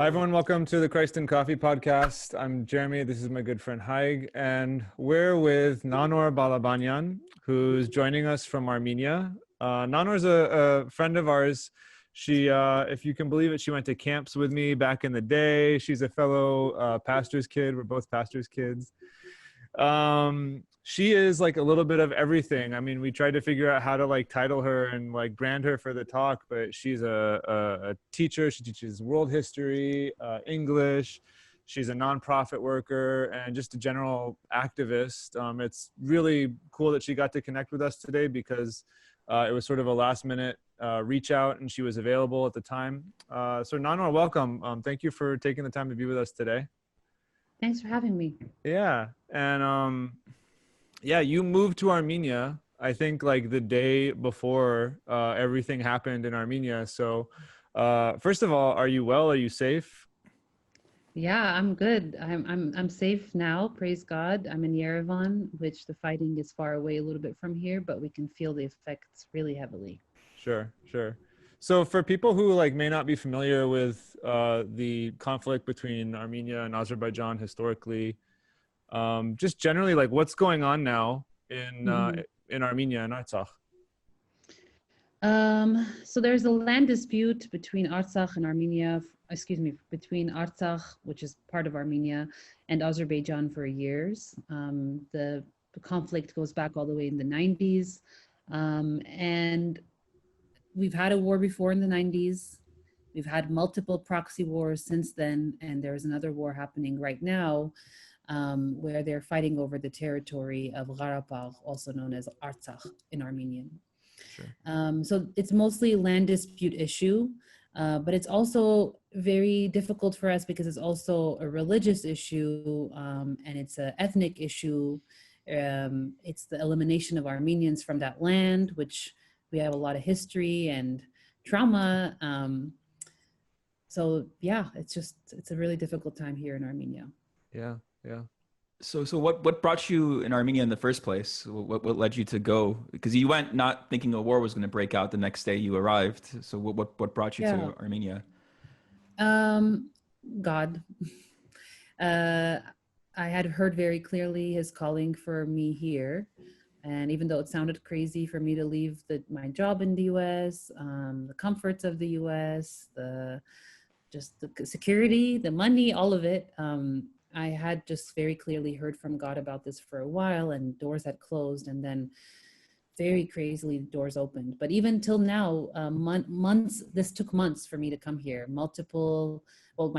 Hi, everyone. Welcome to the Christ and Coffee podcast. I'm Jeremy. This is my good friend Haig, and we're with Nanor Balabanian, who's joining us from Armenia. Nanor's a friend of ours. She, if you can believe it, she went to camps with me back in the day. She's a fellow pastor's kid. We're both pastor's kids. She is like a little bit of everything. I mean, we tried to figure out how to like title her and like brand her for the talk, but she's a teacher. She teaches world history, English. She's a nonprofit worker and just a general activist. It's really cool that she got to connect with us today because it was sort of a last minute reach out and she was available at the time. So Nanor, welcome. Thank you for taking the time to be with us today. Thanks for having me. Yeah. And yeah, you moved to Armenia, I think like the day before everything happened in Armenia. So first of all, are you well? Are you safe? Yeah, I'm good. I'm safe now, praise God. I'm in Yerevan, which the fighting is far away a little bit from here, but we can feel the effects really heavily. Sure. So for people who like may not be familiar with the conflict between Armenia and Azerbaijan historically, just generally like what's going on now in Armenia and Artsakh? So there's a land dispute between Artsakh and Armenia, between Artsakh, which is part of Armenia, and Azerbaijan for years. The conflict goes back all the way in the 90s. And we've had a war before in the 90s. We've had multiple proxy wars since then, and there's another war happening right now where they're fighting over the territory of Karabakh, also known as Artsakh in Armenian. Sure. So it's mostly a land dispute issue, but it's also very difficult for us because it's also a religious issue and it's an ethnic issue. It's the elimination of Armenians from that land, which we have a lot of history and trauma. So yeah, it's a really difficult time here in Armenia. Yeah. So what brought you in Armenia in the first place? What led you to go? Because you went not thinking a war was going to break out the next day you arrived. So what brought you to Armenia? God. I had heard very clearly his calling for me here. And even though it sounded crazy for me to leave my job in the US, the comforts of the US, the security, the money, all of it, I had just very clearly heard from God about this for a while, and doors had closed, and then very crazily doors opened. But even till now, this took months for me to come here. My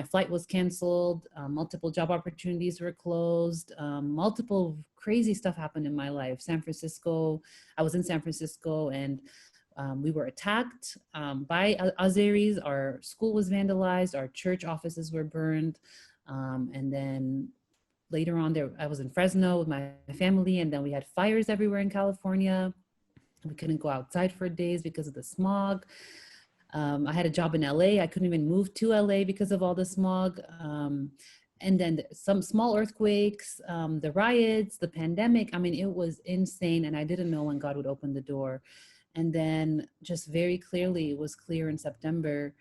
flight was canceled, multiple job opportunities were closed, multiple crazy stuff happened in my life. I was in San Francisco and we were attacked by Azeris. Our school was vandalized, our church offices were burned. And then later on I was in Fresno with my family, and then we had fires everywhere in California. We couldn't go outside for days because of the smog. I had a job in LA. I couldn't even move to LA because of all the smog. And then some small earthquakes, the riots, the pandemic. I mean, it was insane. And I didn't know when God would open the door. And then just very clearly, it was clear in September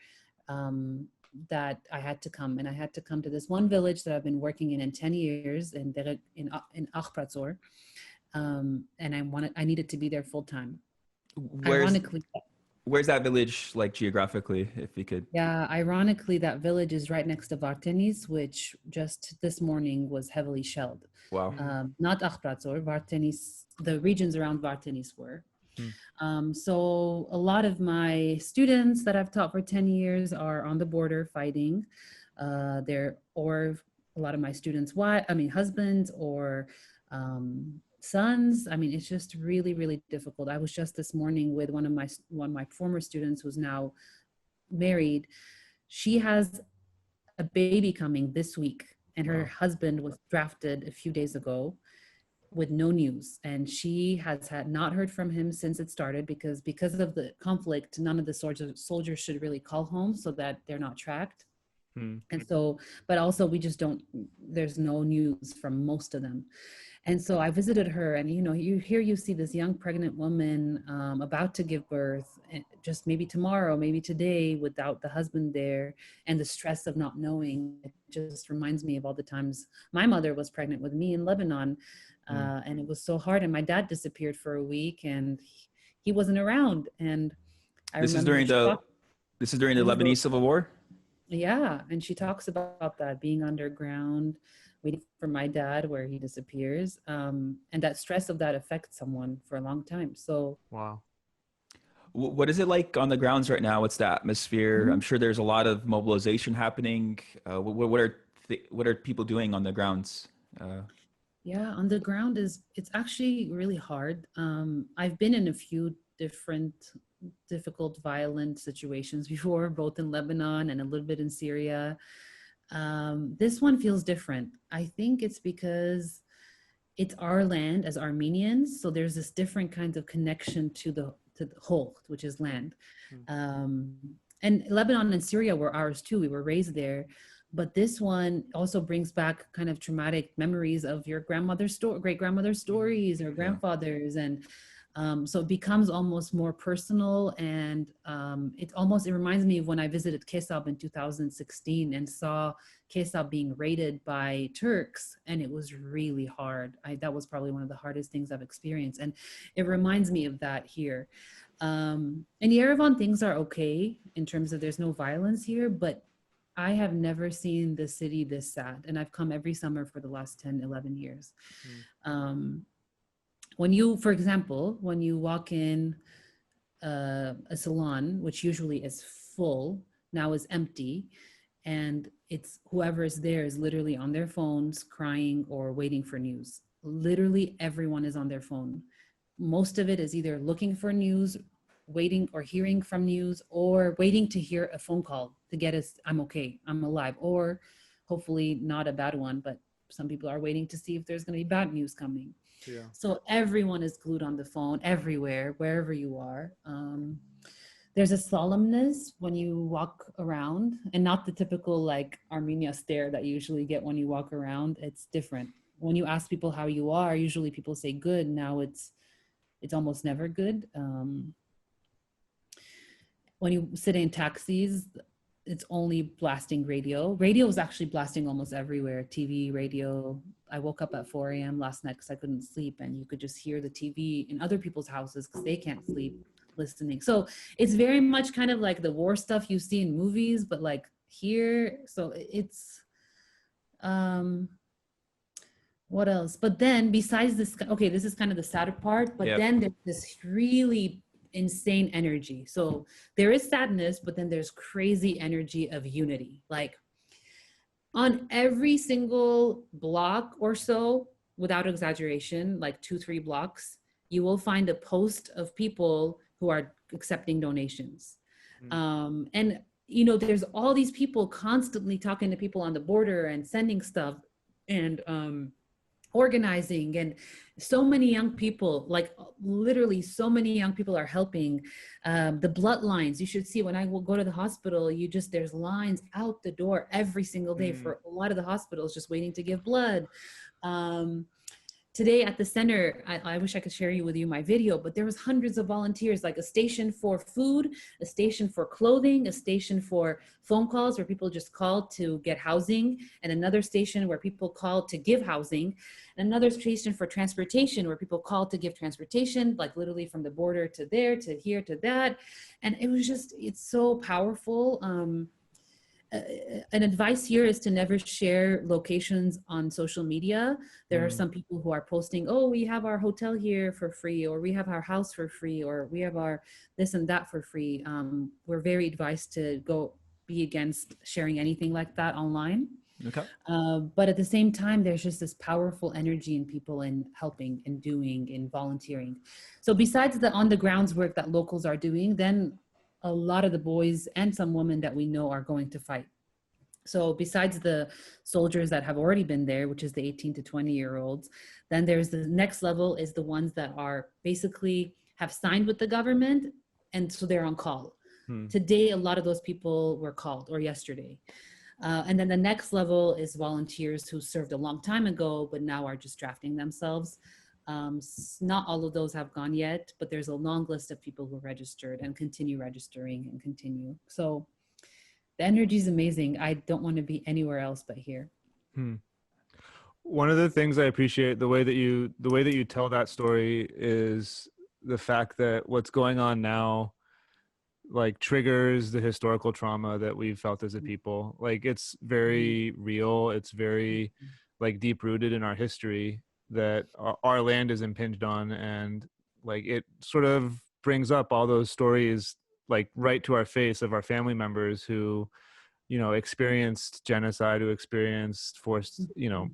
that I had to come, and I had to come to this one village that I've been working in 10 years in Artsakh, and I needed to be there full time. Where's that village like geographically, if you could? Yeah, ironically, that village is right next to Vartenis, which just this morning was heavily shelled. Wow. Not Artsakh, Vartenis, the regions around Vartenis were. So a lot of my students that I've taught for 10 years are on the border fighting. Or a lot of my students' husbands or sons. I mean, it's just really, really difficult. I was just this morning with one of my former students who's now married. She has a baby coming this week, and her husband was drafted a few days ago with no news, and she has not heard from him since it started because of the conflict. None of the soldiers should really call home so that they're not tracked. And so, but also we just there's no news from most of them. And so I visited her, and you see this young pregnant woman about to give birth, just maybe tomorrow, maybe today, without the husband there, and the stress of not knowing. It just reminds me of all the times my mother was pregnant with me in Lebanon, and it was so hard. And my dad disappeared for a week, and he wasn't around. And I This is remember this is during the Lebanese Civil War. Yeah, and she talks about that, being underground, waiting for my dad where he disappears, and that stress of that affects someone for a long time. So Wow. What is it like on the grounds right now? What's the atmosphere? I'm sure there's a lot of mobilization happening. What are people doing on the grounds? yeah, on the ground it's actually really hard. I've been in a few different difficult, violent situations before, both in Lebanon and a little bit in Syria. This one feels different. I think it's because it's our land as Armenians, so there's this different kind of connection to the whole, which is land. And Lebanon and Syria were ours too. We were raised there. But this one also brings back kind of traumatic memories of your grandmother's great grandmother's stories, or grandfather's. And so it becomes almost more personal. And it reminds me of when I visited Kesab in 2016 and saw Kesab being raided by Turks. And it was really hard. That was probably one of the hardest things I've experienced. And it reminds me of that here. In Yerevan, things are okay in terms of there's no violence here, but I have never seen the city this sad. And I've come every summer for the last 10, 11 years. For example, when you walk in a salon, which usually is full, now is empty, and it's whoever is there is literally on their phones crying or waiting for news. Literally everyone is on their phone. Most of it is either looking for news, waiting or hearing from news, or waiting to hear a phone call to get us, I'm okay, I'm alive, or hopefully not a bad one, but some people are waiting to see if there's going to be bad news coming. Yeah. So everyone is glued on the phone everywhere, wherever you are. There's a solemnness when you walk around, and not the typical like Armenia stare that you usually get when you walk around. It's different. When you ask people how you are, usually people say good. Now it's almost never good. When you sit in taxis, it's only blasting radio. Radio is actually blasting almost everywhere. TV, radio. I woke up at 4 a.m. last night because I couldn't sleep, and you could just hear the TV in other people's houses because they can't sleep listening. So it's very much kind of like the war stuff you see in movies, but like here. So it's, what else? But then besides this, okay, this is kind of the sadder part, but then there's this really insane energy. So there is sadness, but then there's crazy energy of unity. Like on every single block or so, without exaggeration, like 2-3 blocks, you will find a post of people who are accepting donations. And there's all these people constantly talking to people on the border and sending stuff and organizing, and so many young people, like literally so many young people are helping. The bloodlines, you should see when I will go to the hospital, there's lines out the door every single day for a lot of the hospitals just waiting to give blood. Today at the center, I wish I could share with you my video, but there was hundreds of volunteers, like a station for food, a station for clothing, a station for phone calls where people just called to get housing, and another station where people called to give housing, and another station for transportation where people called to give transportation, like literally from the border to there, to here, to that. And it was just, it's so powerful. An advice here is to never share locations on social media. There are some people who are posting, oh, we have our hotel here for free, or we have our house for free, or we have our this and that for free. We're very advised to go be against sharing anything like that online. Okay. But at the same time, there's just this powerful energy in people in helping and doing and volunteering. So besides the on the grounds work that locals are doing, then a lot of the boys and some women that we know are going to fight. So besides the soldiers that have already been there, which is the 18 to 20-year-olds, then there's the next level is the ones that are basically have signed with the government, and so they're on call. Today, a lot of those people were called, or yesterday. And then the next level is volunteers who served a long time ago, but now are just drafting themselves. Not all of those have gone yet, but there's a long list of people who registered and continue registering and continue. So the energy is amazing. I don't want to be anywhere else but here. One of the things I appreciate the way that you tell that story is the fact that what's going on now like triggers the historical trauma that we've felt as a people. Like it's very real. It's very like deep rooted in our history that our land is impinged on, and like it sort of brings up all those stories like right to our face of our family members who, you know, experienced genocide, who experienced forced, you know,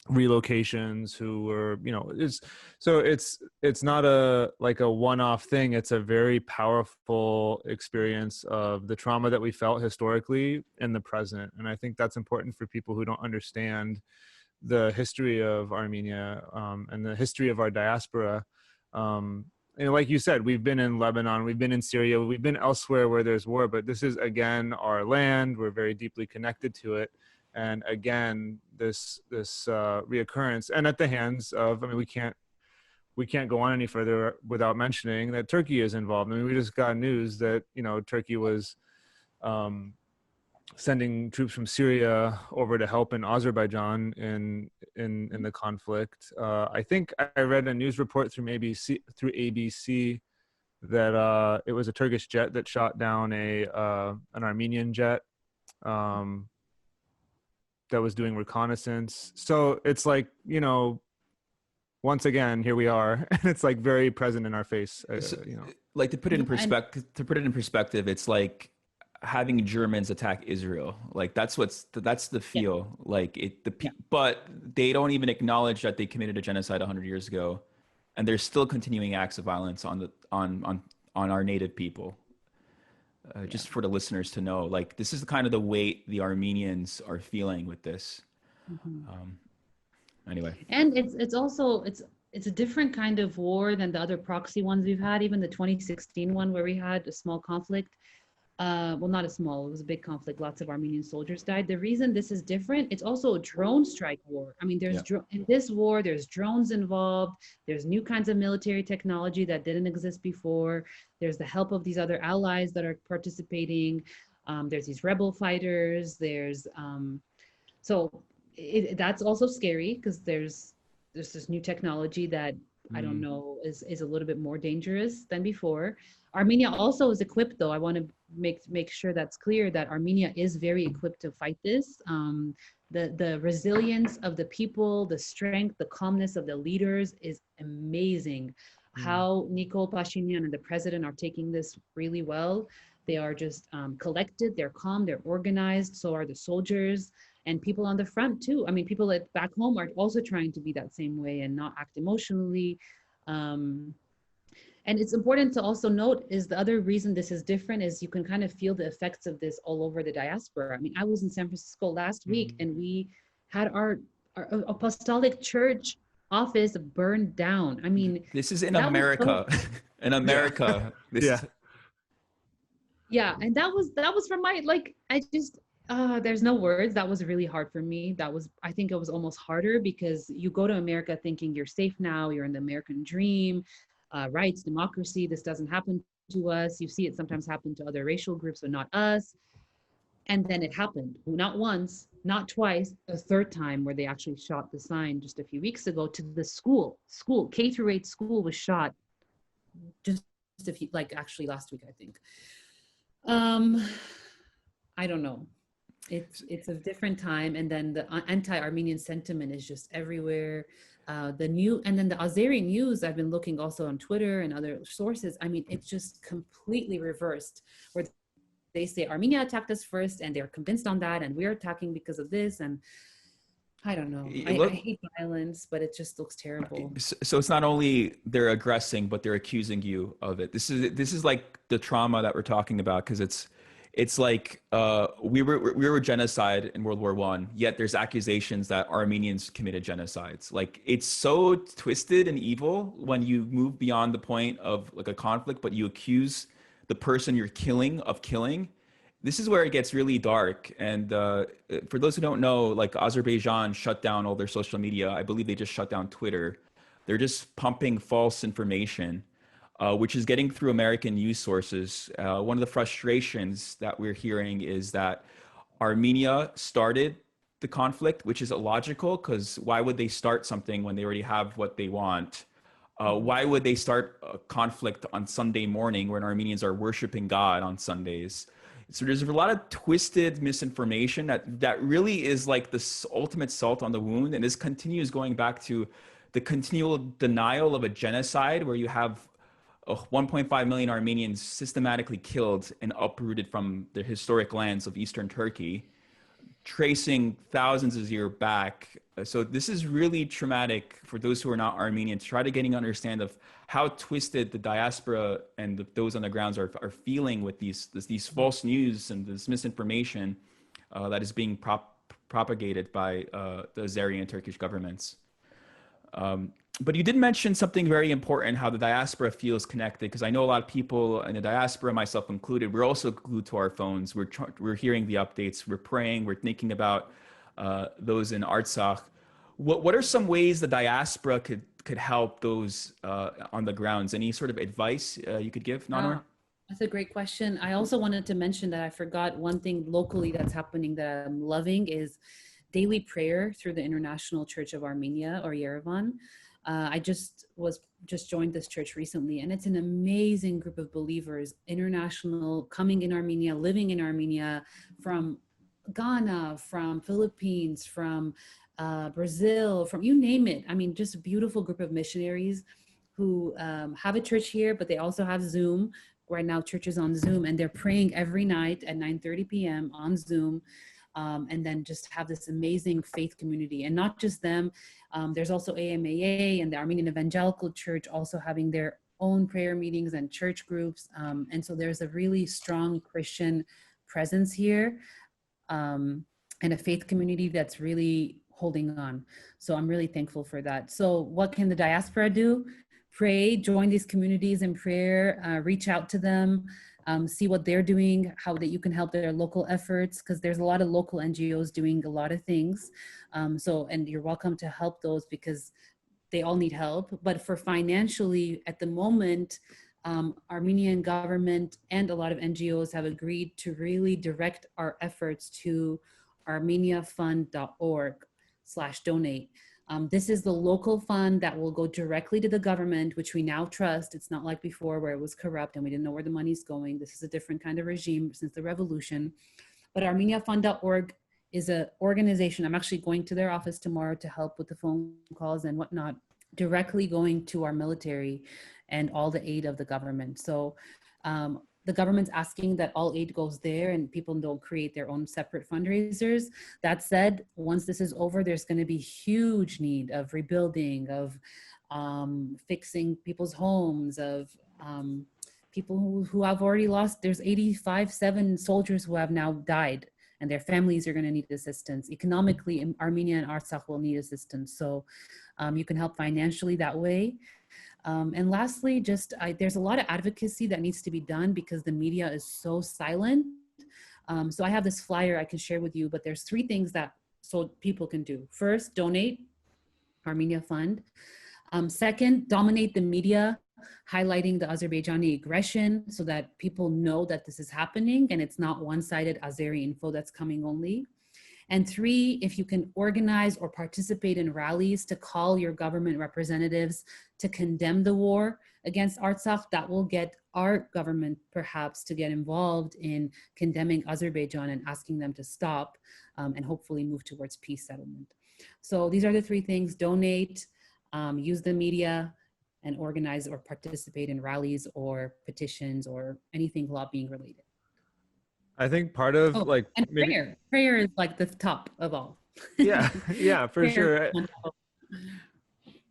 relocations, who were, you know, it's not a like a one-off thing. It's a very powerful experience of the trauma that we felt historically in the present. And I think that's important for people who don't understand the history of Armenia and the history of our diaspora. And like you said, we've been in Lebanon, we've been in Syria, we've been elsewhere where there's war, but this is again our land. We're very deeply connected to it. And again, this reoccurrence, and at the hands of, I mean, we can't go on any further without mentioning that Turkey is involved. I mean, we just got news that, you know, Turkey was sending troops from Syria over to help in Azerbaijan in the conflict. I think I read a news report through ABC that it was a Turkish jet that shot down an Armenian jet that was doing reconnaissance. So it's like, you know, once again, here we are, and it's like very present in our face. You know, like to put it in perspective, it's like having Germans attack Israel. Like that's the feel. Yeah. Like but they don't even acknowledge that they committed a genocide 100 years ago, and there's still continuing acts of violence on our native people. Just for the listeners to know, like this is kind of the weight the Armenians are feeling with this. Anyway, and it's also a different kind of war than the other proxy ones we've had. Even the 2016 one where we had a small conflict. Well, not a small, it was a big conflict. Lots of Armenian soldiers died. The reason this is different, it's also a drone strike war. I mean, in this war, there's drones involved. There's new kinds of military technology that didn't exist before. There's the help of these other allies that are participating. There's these rebel fighters. There's, that's also scary because there's this new technology that I don't know is a little bit more dangerous than before. Armenia also is equipped, though. I want to make sure that's clear that Armenia is very equipped to fight this. The resilience of the people, the strength, the calmness of the leaders is amazing. How Nikol Pashinyan and the president are taking this really well. They are just collected, they're calm, they're organized. So are the soldiers and people on the front too. I mean, people back home are also trying to be that same way and not act emotionally. And it's important to also note is the other reason this is different is you can kind of feel the effects of this all over the diaspora. I mean, I was in San Francisco last week and we had our apostolic church office burned down. I mean, this is in America. In America. Yeah. And that was from my, like, I just, there's no words. That was really hard for me. I think it was almost harder because you go to America thinking you're safe now, you're in the American dream. Rights, democracy, this doesn't happen to us. You see it sometimes happen to other racial groups, but not us. And then it happened, not once, not twice, a third time where they actually shot the sign just a few weeks ago to the school, K-8 school was shot just a few, like actually last week, I think. I don't know. It's a different time. And then the anti-Armenian sentiment is just everywhere. And then the Azeri news, I've been looking also on Twitter and other sources. I mean, it's just completely reversed where they say Armenia attacked us first and they're convinced on that and we're attacking because of this. And I don't know. I hate violence, but it just looks terrible. So it's not only they're aggressing, but they're accusing you of it. This is like the trauma that we're talking about because it's like we were genocide in World War I, yet there's accusations that Armenians committed genocides. Like it's so twisted and evil when you move beyond the point of like a conflict, but you accuse the person you're killing of killing. this is where it gets really dark. And for those who don't know, like Azerbaijan shut down all their social media. I believe they just shut down Twitter. They're just pumping false information, which is getting through American news sources. One of the frustrations that we're hearing is that Armenia started the conflict, which is illogical, because why would they start something when they already have what they want? Why would they start a conflict on Sunday morning when Armenians are worshiping God on Sundays? So there's a lot of twisted misinformation that really is like the ultimate salt on the wound. And this continues going back to the continual denial of a genocide where you have 1.5 million Armenians systematically killed and uprooted from the historic lands of Eastern Turkey, tracing thousands of years back. So this is really traumatic for those who are not Armenian, to try to getting an understand of how twisted the diaspora and those on the grounds are feeling with these false news and this misinformation that is being propagated by the Azeri and Turkish governments. But you did mention something very important, how the diaspora feels connected, because I know a lot of people in the diaspora, myself included, we're also glued to our phones. We're hearing the updates, we're praying, we're thinking about those in Artsakh. What are some ways the diaspora could help those on the grounds? Any sort of advice you could give, Nanor? That's a great question. I also wanted to mention that I forgot one thing locally that's happening that I'm loving is daily prayer through the International Church of Armenia, or Yerevan. I just joined this church recently, and it's an amazing group of believers, international, coming in Armenia, living in Armenia, from Ghana, from Philippines, from Brazil, from you name it. I mean, just a beautiful group of missionaries who have a church here, but they also have Zoom. Right now, church is on Zoom, and they're praying every night at 9:30 p.m. on Zoom. And then just have this amazing faith community. And not just them, there's also AMAA and the Armenian Evangelical Church also having their own prayer meetings and church groups. And so there's a really strong Christian presence here, and a faith community that's really holding on. So I'm really thankful for that. So what can the diaspora do? Pray, join these communities in prayer, reach out to them, see what they're doing, how that you can help their local efforts, because there's a lot of local NGOs doing a lot of things. And you're welcome to help those because they all need help. But for financially, at the moment, Armenian government and a lot of NGOs have agreed to really direct our efforts to armeniafund.org/donate. This is the local fund that will go directly to the government, which we now trust. It's not like before where it was corrupt and we didn't know where the money's going. This is a different kind of regime since the revolution. But armeniafund.org is an organization. I'm actually going to their office tomorrow to help with the phone calls and whatnot, directly going to our military and all the aid of the government. So the government's asking that all aid goes there and people don't create their own separate fundraisers. That said, once this is over, there's going to be huge need of rebuilding, of fixing people's homes, of people who have already lost. There's 7 soldiers who have now died, and their families are going to need assistance. Economically, Armenia and Artsakh will need assistance. So you can help financially that way. And lastly, there's a lot of advocacy that needs to be done because the media is so silent. So I have this flyer I can share with you, but there's 3 things that people can do. First, donate, Armenia Fund. Second, dominate the media, highlighting the Azerbaijani aggression so that people know that this is happening and it's not one-sided Azeri info that's coming only. And 3, if you can organize or participate in rallies to call your government representatives to condemn the war against Artsakh, that will get our government perhaps to get involved in condemning Azerbaijan and asking them to stop and hopefully move towards peace settlement. So these are the 3 things: donate, use the media, and organize or participate in rallies or petitions or anything lobbying related. I think part of and prayer is like the top of all. Yeah, for sure.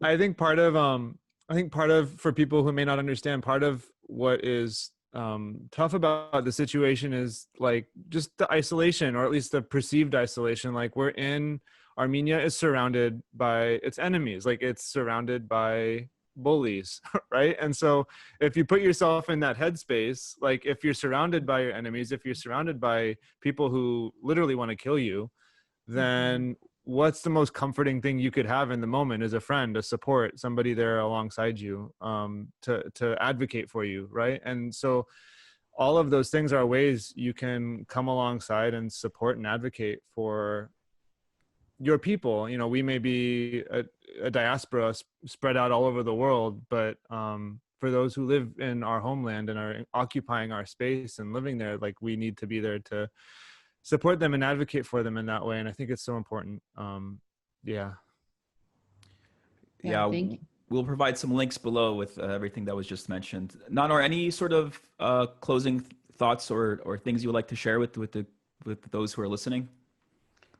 I think part of for people who may not understand, part of what is tough about the situation is like just the isolation, or at least the perceived isolation. Like Armenia is surrounded by its enemies. Like it's surrounded by bullies, right? And so if you put yourself in that headspace, like if you're surrounded by your enemies, if you're surrounded by people who literally want to kill you, then what's the most comforting thing you could have in the moment is a friend, a support, somebody there alongside you, to advocate for you, right? And so all of those things are ways you can come alongside and support and advocate for your people. You know, we may be a diaspora spread out all over the world, but for those who live in our homeland and are occupying our space and living there, like we need to be there to support them and advocate for them in that way. And I think it's so important. Yeah. Thank you. We'll provide some links below with everything that was just mentioned. Nanor, any sort of closing thoughts or things you would like to share with those who are listening?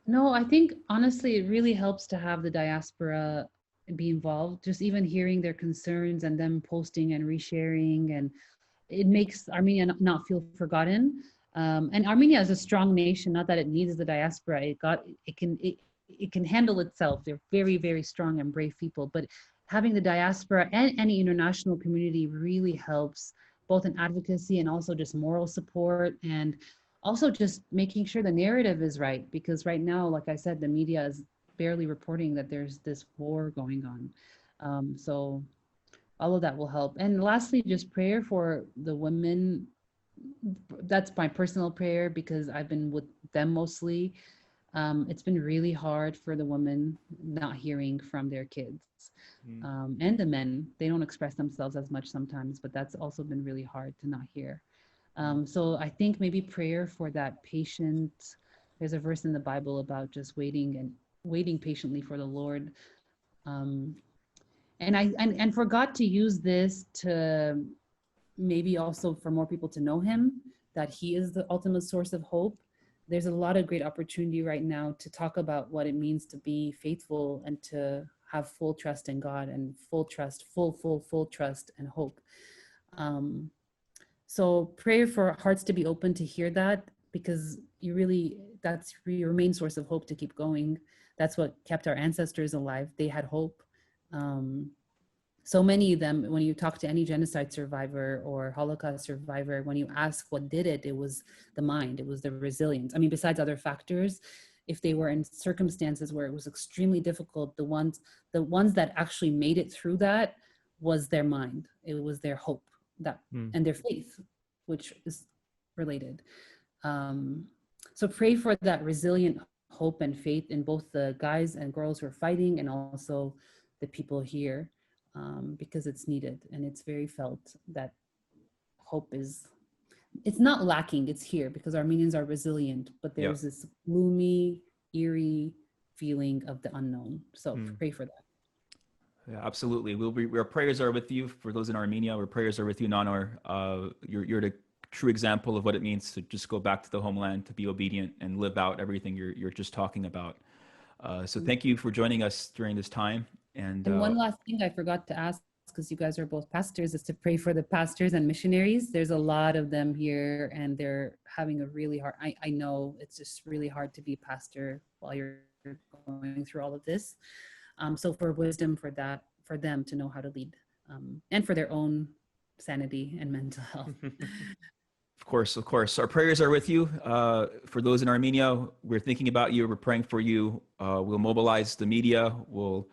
No, I think honestly, it really helps to have the diaspora be involved. Just even hearing their concerns and them posting and resharing, and it makes Armenia not feel forgotten. And Armenia is a strong nation. Not that it needs the diaspora. It can handle itself. They're very, very strong and brave people. But having the diaspora and any international community really helps, both in advocacy and also just moral support, and also just making sure the narrative is right. Because right now, like I said, the media is barely reporting that there's this war going on. So all of that will help. And lastly, just prayer for the women. That's my personal prayer because I've been with them mostly. It's been really hard for the women not hearing from their kids. And the men, they don't express themselves as much sometimes, but that's also been really hard to not hear. So I think maybe prayer for that patient. There's a verse in the Bible about just waiting patiently for the Lord. And for God to use this to maybe also for more people to know him, that he is the ultimate source of hope. There's a lot of great opportunity right now to talk about what it means to be faithful and to have full trust in God and full trust and hope. So pray for hearts to be open to hear that, because that's your main source of hope to keep going. That's what kept our ancestors alive. They had hope. So many of them, when you talk to any genocide survivor or Holocaust survivor, when you ask what did it, it was the mind, it was the resilience. I mean, besides other factors, if they were in circumstances where it was extremely difficult, the ones that actually made it through that was their mind. It was their hope and their faith, which is related. So pray for that resilient hope and faith in both the guys and girls who are fighting and also the people here. Because it's needed and it's very felt that hope it's not lacking, it's here because Armenians are resilient, but there's this gloomy, eerie feeling of the unknown. So pray for that. Yeah, absolutely. Our prayers are with you. For those in Armenia, our prayers are with you, Nanor. You're the true example of what it means to just go back to the homeland, to be obedient and live out everything you're just talking about. So thank you for joining us during this time. And one last thing I forgot to ask, because you guys are both pastors, is to pray for the pastors and missionaries. There's a lot of them here and they're having a really hard, I know it's just really hard to be a pastor while you're going through all of this. So for wisdom for them to know how to lead, and for their own sanity and mental health. Of course. Our prayers are with you. For those in Armenia, we're thinking about you. We're praying for you. We'll mobilize the media. We'll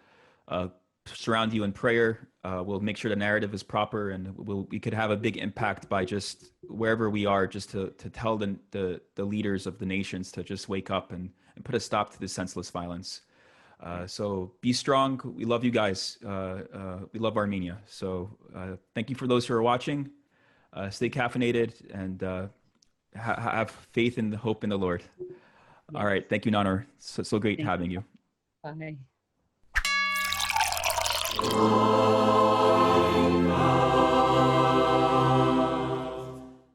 surround you in prayer. We'll make sure the narrative is proper, and we could have a big impact by just wherever we are, just to tell the leaders of the nations to just wake up and put a stop to this senseless violence. So be strong. We love you guys. We love Armenia. So thank you for those who are watching. Stay caffeinated and have faith and hope in the Lord. Yes. All right. Thank you, Nanor. So great having you. Bye.